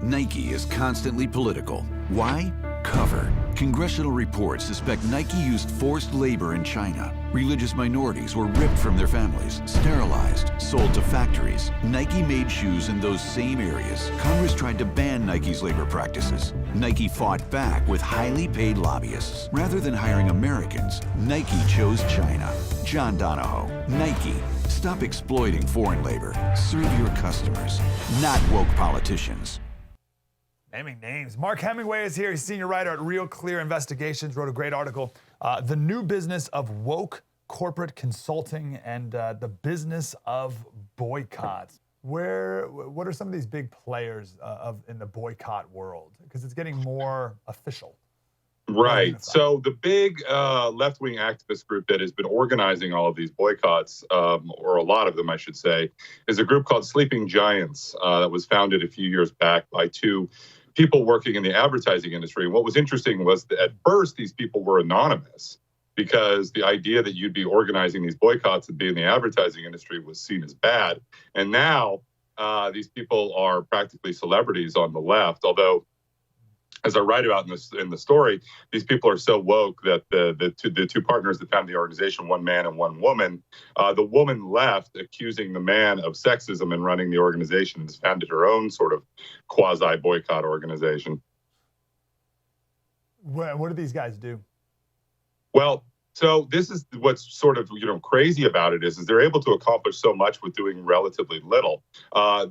Nike is constantly political. Why? Cover. Congressional reports suspect Nike used forced labor in China. Religious minorities were ripped from their families, sterilized, sold to factories. Nike made shoes in those same areas. Congress tried to ban Nike's labor practices. Nike fought back with highly paid lobbyists. Rather than hiring Americans, Nike chose China. John Donahoe, Nike. Stop exploiting foreign labor. Serve your customers, not woke politicians. Naming names. Mark Hemingway is here. He's senior writer at Real Clear Investigations. Wrote a great article, The New Business of Woke Corporate Consulting and the Business of Boycotts. What are some of these big players in the boycott world? Because it's getting more official. Right. So the big left-wing activist group that has been organizing all of these boycotts, or a lot of them, I should say, is a group called Sleeping Giants that was founded a few years back by two people working in the advertising industry. And what was interesting was that at first these people were anonymous because the idea that you'd be organizing these boycotts and be in the advertising industry was seen as bad. And now these people are practically celebrities on the left, although as I write about in the story, these people are so woke that the two partners that founded the organization, one man and one woman, the woman left accusing the man of sexism and running the organization and has founded her own sort of quasi-boycott organization. What do these guys do? Well, so this is what's sort of crazy about it is they're able to accomplish so much with doing relatively little.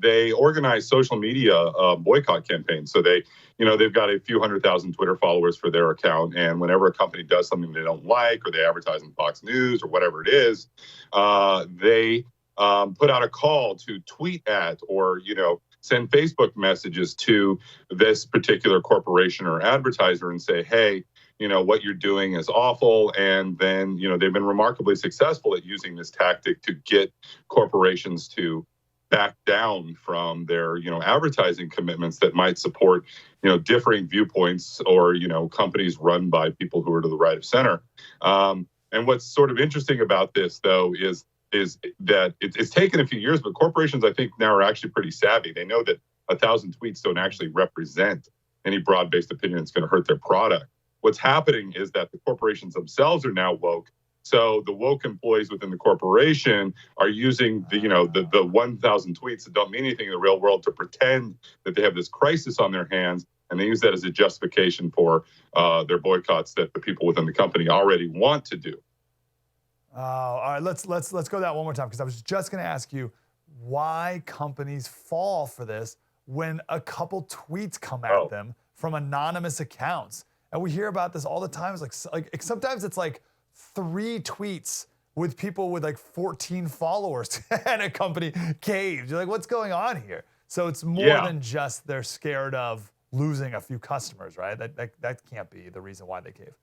They organize social media boycott campaigns. So they've got a few 100,000 Twitter followers for their account, and whenever a company does something they don't like, or they advertise on Fox News or whatever it is, they put out a call to tweet at or send Facebook messages to this particular corporation or advertiser and say, hey, what you're doing is awful. And then, they've been remarkably successful at using this tactic to get corporations to back down from their, advertising commitments that might support, differing viewpoints or, companies run by people who are to the right of center. And what's sort of interesting about this, though, is that it's taken a few years, but corporations, I think, now are actually pretty savvy. They know that 1,000 tweets don't actually represent any broad-based opinion that's going to hurt their product. What's happening is that the corporations themselves are now woke. So the woke employees within the corporation are using the 1,000 tweets that don't mean anything in the real world to pretend that they have this crisis on their hands, and they use that as a justification for their boycotts that the people within the company already want to do. All right, let's go that one more time, because I was just going to ask you why companies fall for this when a couple tweets come at them from anonymous accounts. And we hear about this all the time. It's like sometimes it's like 3 tweets with people with like 14 followers and a company caves. You're like, what's going on here? So it's more than just they're scared of losing a few customers, right? That can't be the reason why they cave.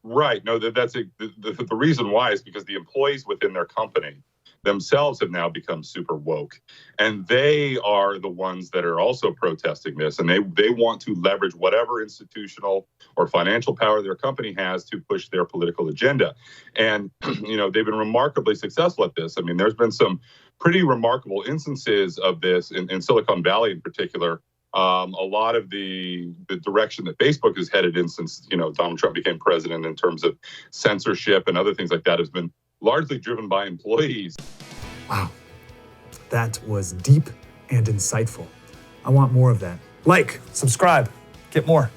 Right. No, the reason why is because the employees within their company themselves have now become super woke, and they are the ones that are also protesting this, and they want to leverage whatever institutional or financial power their company has to push their political agenda. And they've been remarkably successful at this. I mean, there's been some pretty remarkable instances of this in Silicon Valley in particular. A lot of the direction that Facebook has headed in since Donald Trump became president in terms of censorship and other things like that has been largely driven by employees. Wow, that was deep and insightful. I want more of that. Like, subscribe, get more.